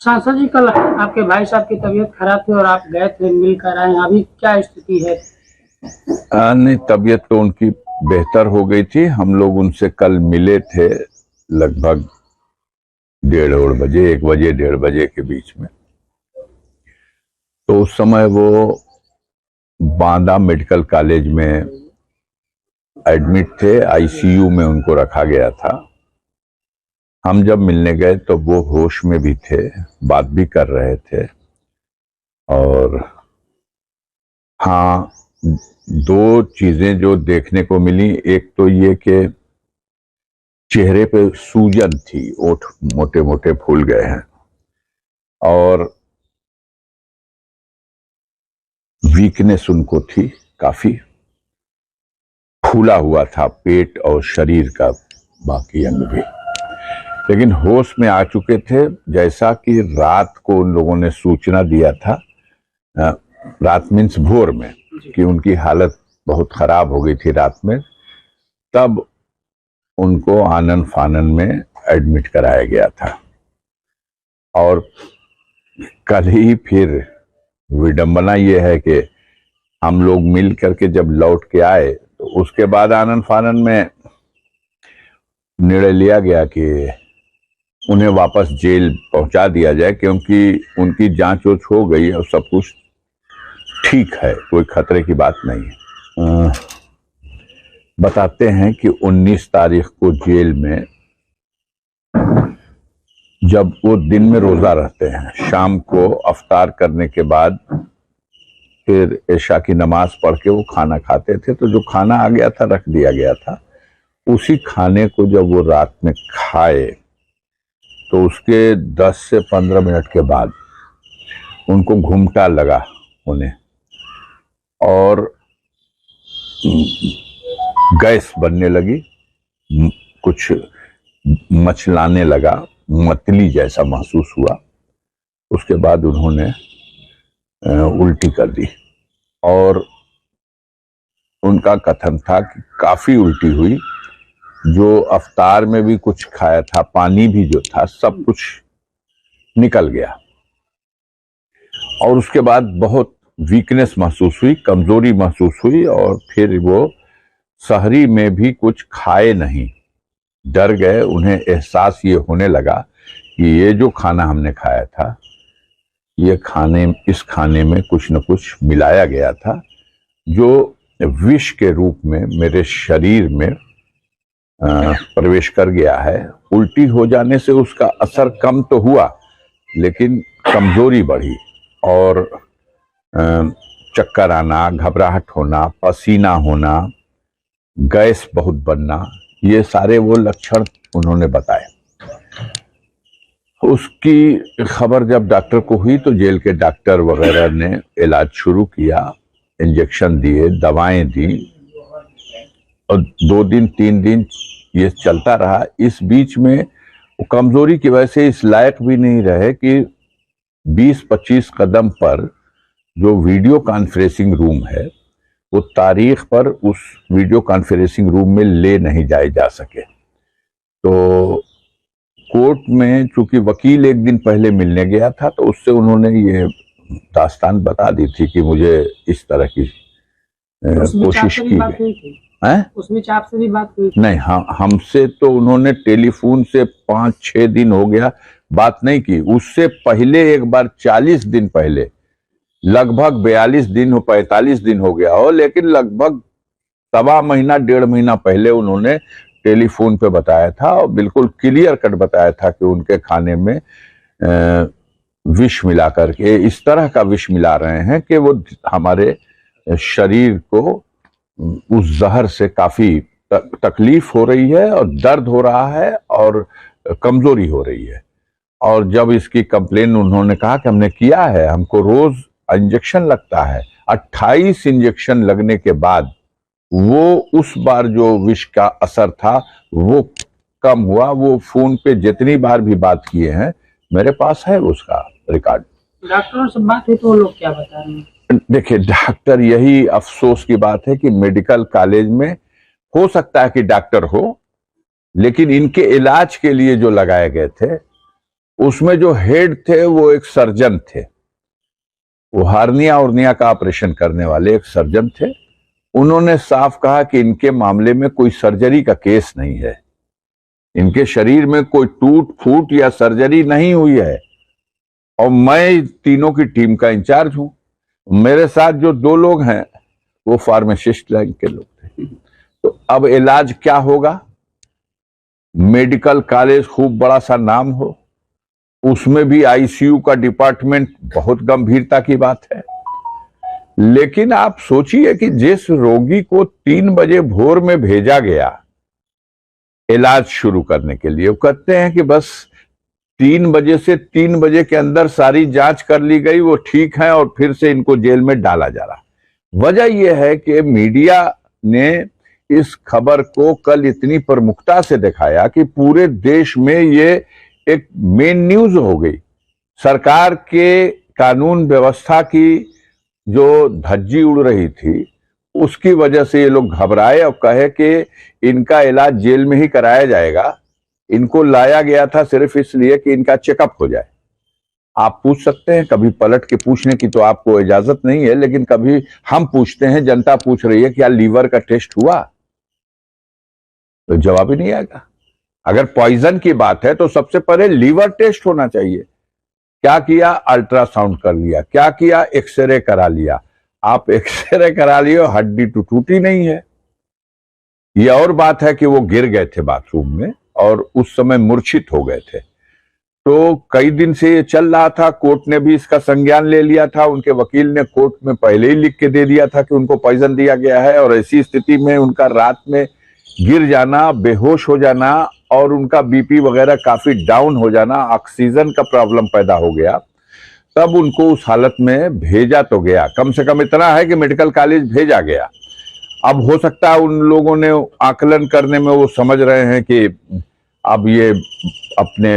सांसद जी, कल आपके भाई साहब की तबीयत खराब थी और आप गए थे, मिल कर आए, अभी क्या स्थिति है? नहीं, तबीयत तो उनकी बेहतर हो गई थी। हम लोग उनसे कल मिले थे लगभग 1:30 बजे, 1 बजे 1:30 बजे के बीच में। तो उस समय वो बांदा मेडिकल कॉलेज में एडमिट थे, आईसीयू में उनको रखा गया था। हम जब मिलने गए तो वो होश में भी थे, बात भी कर रहे थे। और हाँ, दो चीजें जो देखने को मिली, एक तो ये कि चेहरे पे सूजन थी, ओठ मोटे मोटे फूल गए हैं, और वीकनेस उनको थी, काफी फूला हुआ था पेट और शरीर का बाकी अंग भी। लेकिन होश में आ चुके थे, जैसा कि रात को उन लोगों ने सूचना दिया था, रात मीन्स भोर में, कि उनकी हालत बहुत खराब हो गई थी रात में। तब उनको आनन फानन में एडमिट कराया गया था। और कल ही फिर विडंबना यह है कि हम लोग मिल करके जब लौट के आए तो उसके बाद आनन फानन में निर्णय लिया गया कि उन्हें वापस जेल पहुंचा दिया जाए, क्योंकि उनकी जांच वोच हो गई और सब कुछ ठीक है, कोई खतरे की बात नहीं है। बताते हैं कि 19 तारीख को जेल में, जब वो दिन में रोजा रहते हैं, शाम को अफ्तार करने के बाद फिर ऐशा की नमाज पढ़ के वो खाना खाते थे। तो जो खाना आ गया था, रख दिया गया था, उसी खाने को जब वो रात में खाए तो उसके 10 से 15 मिनट के बाद उनको घुमटा लगा उन्हें, और गैस बनने लगी, कुछ मचलाने लगा, मतली जैसा महसूस हुआ। उसके बाद उन्होंने उल्टी कर दी, और उनका कथन था कि काफी उल्टी हुई। जो अफ्तार में भी कुछ खाया था, पानी भी जो था, सब कुछ निकल गया। और उसके बाद बहुत वीकनेस महसूस हुई, कमजोरी महसूस हुई, और फिर वो सहरी में भी कुछ खाए नहीं, डर गए। उन्हें एहसास ये होने लगा कि ये जो खाना हमने खाया था, ये इस खाने में कुछ न कुछ मिलाया गया था, जो विष के रूप में मेरे शरीर में प्रवेश कर गया है। उल्टी हो जाने से उसका असर कम तो हुआ, लेकिन कमजोरी बढ़ी, और चक्कर आना, घबराहट होना, पसीना होना, गैस बहुत बनना, ये सारे वो लक्षण उन्होंने बताए। उसकी खबर जब डॉक्टर को हुई तो जेल के डॉक्टर वगैरह ने इलाज शुरू किया, इंजेक्शन दिए, दवाएं दी, और 2 दिन 3 दिन ये चलता रहा। इस बीच में वो कमजोरी की वजह से इस लायक भी नहीं रहे कि 20-25 कदम पर जो वीडियो कॉन्फ्रेंसिंग रूम है, वो तारीख पर उस वीडियो कॉन्फ्रेंसिंग रूम में ले नहीं जाए जा सके। तो कोर्ट में चूंकि वकील एक दिन पहले मिलने गया था, तो उससे उन्होंने ये दास्तान बता दी थी कि मुझे इस तरह की कोशिश की है। उस बीच आपसे भी बात हुई? नहीं, हमसे तो उन्होंने टेलीफोन से 5-6 दिन हो गया बात नहीं की। उससे पहले एक बार 40 दिन पहले, लगभग 42 दिन हो 45 दिन हो गया हो, लेकिन लगभग 1.25 महीना 1.5 महीना पहले उन्होंने टेलीफोन पे बताया था, और बिल्कुल क्लियर कट बताया था कि उनके खाने में विष मिला करके, इस तरह का विष मिला रहे हैं कि वो हमारे शरीर को उस जहर से काफी तकलीफ हो रही है, और दर्द हो रहा है, और कमजोरी हो रही है। और जब इसकी कंप्लेन उन्होंने कहा कि हमने किया है, हमको रोज इंजेक्शन लगता है, 28 इंजेक्शन लगने के बाद वो उस बार जो विष का असर था वो कम हुआ। वो फोन पे जितनी बार भी बात किए हैं, मेरे पास है उसका रिकॉर्ड। डॉक्टरों से बात हुई तो वो लोग क्या बता रहे हैं? देखिए, डॉक्टर, यही अफसोस की बात है कि मेडिकल कॉलेज में हो सकता है कि डॉक्टर हो, लेकिन इनके इलाज के लिए जो लगाए गए थे उसमें जो हेड थे वो एक सर्जन थे, वो हार्निया उर्निया का ऑपरेशन करने वाले एक सर्जन थे। उन्होंने साफ कहा कि इनके मामले में कोई सर्जरी का केस नहीं है, इनके शरीर में कोई टूट फूट या सर्जरी नहीं हुई है, और मैं तीनों की टीम का इंचार्ज हूं। मेरे साथ जो 2 लोग हैं वो फार्मासिस्ट रैंक के लोग थे। तो अब इलाज क्या होगा? मेडिकल कॉलेज खूब बड़ा सा नाम हो, उसमें भी आईसीयू का डिपार्टमेंट, बहुत गंभीरता की बात है। लेकिन आप सोचिए कि जिस रोगी को 3 बजे भोर में भेजा गया इलाज शुरू करने के लिए, वो कहते हैं कि बस 3 बजे से 3 बजे के अंदर सारी जांच कर ली गई, वो ठीक है, और फिर से इनको जेल में डाला जा रहा। वजह यह है कि मीडिया ने इस खबर को कल इतनी प्रमुखता से दिखाया कि पूरे देश में ये एक मेन न्यूज हो गई। सरकार के कानून व्यवस्था की जो धज्जी उड़ रही थी, उसकी वजह से ये लोग घबराए और कहे कि इनका इलाज जेल में ही कराया जाएगा। इनको लाया गया था सिर्फ इसलिए कि इनका चेकअप हो जाए। आप पूछ सकते हैं, कभी पलट के पूछने की तो आपको इजाजत नहीं है, लेकिन कभी हम पूछते हैं, जनता पूछ रही है क्या लीवर का टेस्ट हुआ? तो जवाब ही नहीं आएगा। अगर पॉइजन की बात है तो सबसे पहले लीवर टेस्ट होना चाहिए। क्या किया? अल्ट्रासाउंड कर लिया। क्या किया? एक्सरे करा लिया। आप एक्सरे करा लिए, हड्डी तो टूटी नहीं है। यह और बात है कि वो गिर गए थे बाथरूम में और उस समय मूर्छित हो गए थे। तो कई दिन से ये चल रहा था, कोर्ट ने भी इसका संज्ञान ले लिया था। उनके वकील ने कोर्ट में पहले ही लिख के दे दिया था कि उनको पॉइजन दिया गया है, और ऐसी स्थिति में उनका रात में गिर जाना, बेहोश हो जाना और उनका बीपी वगैरह काफी डाउन हो जाना, ऑक्सीजन का प्रॉब्लम पैदा हो गया। तब उनको उस हालत में भेजा तो गया, कम से कम इतना है कि मेडिकल कॉलेज भेजा गया। अब हो सकता है उन लोगों ने आकलन करने में वो समझ रहे हैं कि अब ये अपने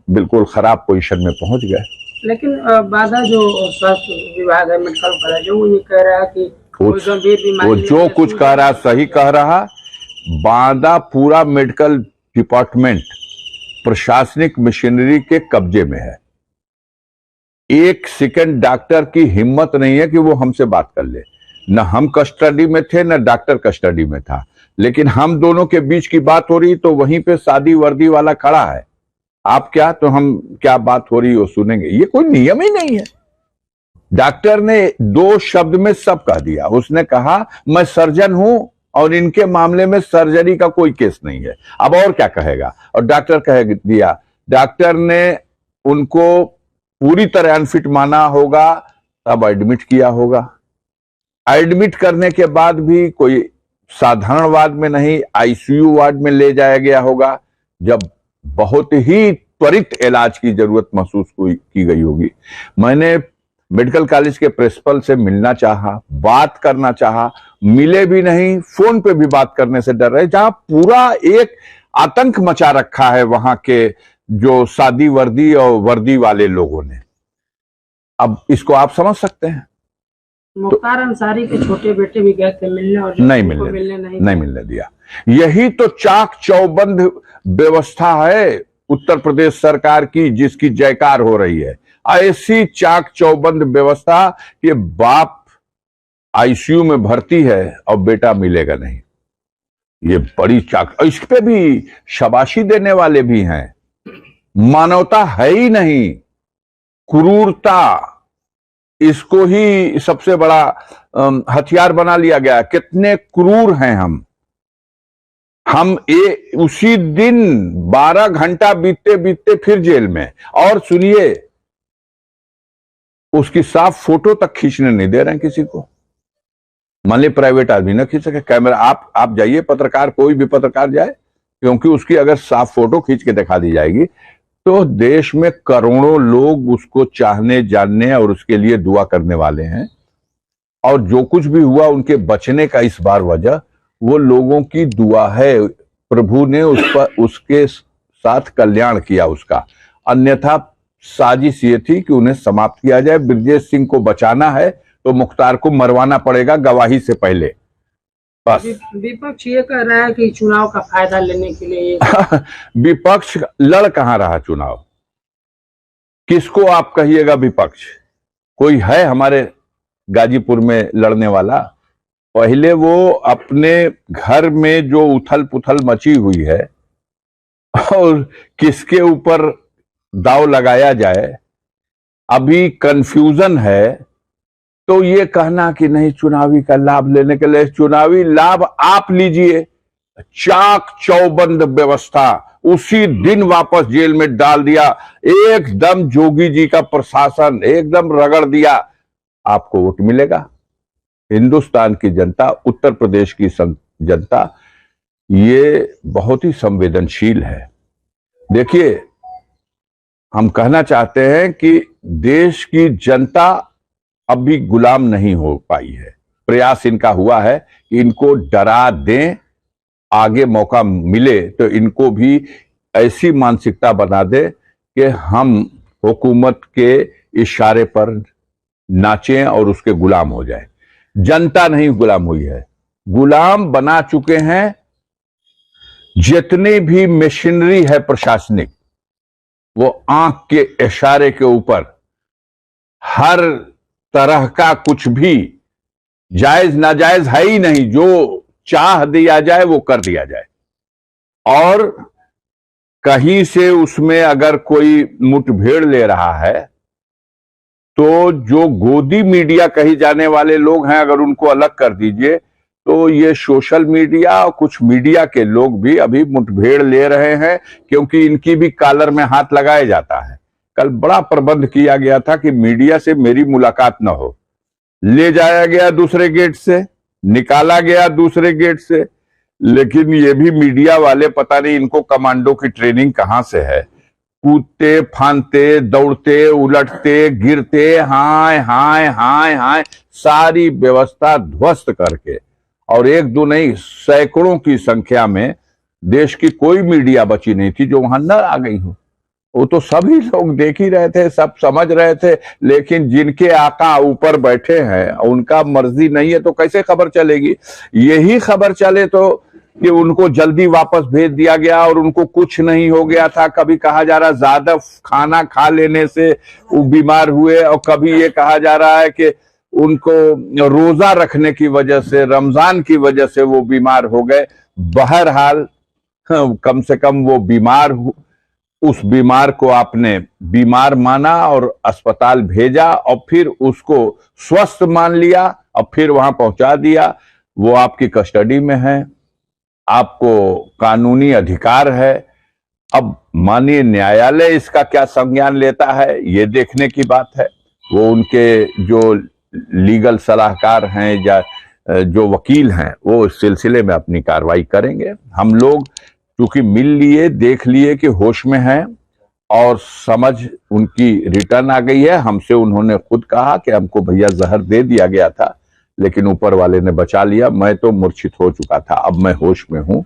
बिल्कुल खराब पोजीशन में पहुंच गए। लेकिन बाधा जो स्वास्थ्य विभाग है, मेडिकल कॉलेज है, वो ये कह रहा है कि कोई गंभीर बीमारी वो जो कुछ कह रहा सही कह रहा। बांदा पूरा मेडिकल डिपार्टमेंट प्रशासनिक मशीनरी के कब्जे में है। एक सेकंड डॉक्टर की हिम्मत नहीं है कि वो हमसे बात कर ले। न हम कस्टडी में थे, न डॉक्टर कस्टडी में था, लेकिन हम दोनों के बीच की बात हो रही तो वहीं पे सादी वर्दी वाला खड़ा है। आप क्या, तो हम क्या बात हो रही वो सुनेंगे। ये कोई नियम ही नहीं है। डॉक्टर ने 2 शब्द में सब कह दिया। उसने कहा मैं सर्जन हूं और इनके मामले में सर्जरी का कोई केस नहीं है। अब और क्या कहेगा? और डॉक्टर कह दिया। डॉक्टर ने उनको पूरी तरह अनफिट माना होगा, तब एडमिट किया होगा। एडमिट करने के बाद भी कोई साधारण वार्ड में नहीं, आईसीयू वार्ड में ले जाया गया होगा, जब बहुत ही त्वरित इलाज की जरूरत महसूस की गई होगी। मैंने मेडिकल कॉलेज के प्रिंसिपल से मिलना चाहा, बात करना चाहा, मिले भी नहीं। फोन पे भी बात करने से डर रहे, जहां पूरा एक आतंक मचा रखा है वहां के जो सादी वर्दी और वर्दी वाले लोगों ने। अब इसको आप समझ सकते हैं। मुख्तार अंसारी के छोटे बेटे भी गए थे मिलने, और नहीं मिलने दिया। यही तो चाक चौबंद व्यवस्था है उत्तर प्रदेश सरकार की, जिसकी जयकार हो रही है। ऐसी चाक चौबंद व्यवस्था कि बाप आईसीयू में भर्ती है और बेटा मिलेगा नहीं। ये बड़ी चाक। इस पे भी शाबाशी देने वाले भी हैं। मानवता है ही नहीं, क्रूरता, इसको ही सबसे बड़ा हथियार बना लिया गया। कितने क्रूर हैं हम। उसी दिन 12 घंटा बीतते बीतते फिर जेल में। और सुनिए, उसकी साफ फोटो तक खींचने नहीं दे रहे हैं किसी को। मान ली प्राइवेट आदमी ना खींच सके कैमरा, आप जाइए, पत्रकार, कोई भी पत्रकार जाए, क्योंकि उसकी अगर साफ फोटो खींच के दिखा दी जाएगी तो देश में करोड़ों लोग उसको चाहने, जानने और उसके लिए दुआ करने वाले हैं। और जो कुछ भी हुआ उनके बचने का इस बार वजह वो लोगों की दुआ है। प्रभु ने उसके साथ कल्याण किया उसका। अन्यथा साजिश ये थी कि उन्हें समाप्त किया जाए। ब्रजेश सिंह को बचाना है तो मुख्तार को मरवाना पड़ेगा गवाही से पहले। बस। विपक्ष ये कह रहा है कि चुनाव का फायदा लेने के लिए विपक्ष लड़ कहां रहा चुनाव? किसको आप कहिएगा विपक्ष? कोई है हमारे गाजीपुर में लड़ने वाला? पहले वो अपने घर में जो उथल पुथल मची हुई है और किसके ऊपर दांव लगाया जाए, अभी कंफ्यूजन है। तो ये कहना कि नहीं चुनावी का लाभ लेने के लिए, चुनावी लाभ आप लीजिए। चाक चौबंद व्यवस्था उसी दिन वापस जेल में डाल दिया, एकदम जोगी जी का प्रशासन एकदम रगड़ दिया। आपको वोट मिलेगा? हिंदुस्तान की जनता, उत्तर प्रदेश की जनता ये बहुत ही संवेदनशील है। देखिए, हम कहना चाहते हैं कि देश की जनता अब भी गुलाम नहीं हो पाई है। प्रयास इनका हुआ है कि इनको डरा दें, आगे मौका मिले तो इनको भी ऐसी मानसिकता बना दे कि हम हुकूमत के इशारे पर नाचें और उसके गुलाम हो जाएं। जनता नहीं गुलाम हुई है, गुलाम बना चुके हैं जितनी भी मशीनरी है प्रशासनिक, वो आंख के इशारे के ऊपर हर तरह का कुछ भी जायज नाजायज है ही नहीं, जो चाह दिया जाए वो कर दिया जाए। और कहीं से उसमें अगर कोई मुठभेड़ ले रहा है तो जो गोदी मीडिया कही जाने वाले लोग हैं, अगर उनको अलग कर दीजिए तो ये सोशल मीडिया और कुछ मीडिया के लोग भी अभी मुठभेड़ ले रहे हैं, क्योंकि इनकी भी कॉलर में हाथ लगाया जाता है। कल बड़ा प्रबंध किया गया था कि मीडिया से मेरी मुलाकात न हो, ले जाया गया दूसरे गेट से, निकाला गया दूसरे गेट से। लेकिन ये भी मीडिया वाले, पता नहीं इनको कमांडो की ट्रेनिंग कहां से है, कूदते फांदते दौड़ते उलटते गिरते हाय हाय हाय हाय सारी व्यवस्था ध्वस्त करके, और एक दो नहीं सैकड़ों की संख्या में देश की कोई मीडिया बची नहीं थी जो वहां न आ गई हो। वो तो सभी लोग देख ही रहे थे, सब समझ रहे थे, लेकिन जिनके आका ऊपर बैठे हैं उनका मर्जी नहीं है तो कैसे खबर चलेगी? यही खबर चले तो कि उनको जल्दी वापस भेज दिया गया और उनको कुछ नहीं हो गया था। कभी कहा जा रहा ज्यादा खाना खा लेने से वो बीमार हुए, और कभी ये कहा जा रहा है कि उनको रोजा रखने की वजह से, रमजान की वजह से वो बीमार हो गए। बहरहाल कम से कम वो बीमार, उस बीमार को आपने बीमार माना और अस्पताल भेजा और फिर उसको स्वस्थ मान लिया और फिर वहां पहुंचा दिया। वो आपकी कस्टडी में है, आपको कानूनी अधिकार है। अब माननीय न्यायालय इसका क्या संज्ञान लेता है ये देखने की बात है। वो उनके जो लीगल सलाहकार हैं या जो वकील हैं वो इस सिलसिले में अपनी कार्रवाई करेंगे। हम लोग क्योंकि मिल लिए, देख लिए कि होश में हैं और समझ उनकी रिटर्न आ गई है। हमसे उन्होंने खुद कहा कि हमको भैया जहर दे दिया गया था, लेकिन ऊपर वाले ने बचा लिया, मैं तो मूर्छित हो चुका था, अब मैं होश में हूं।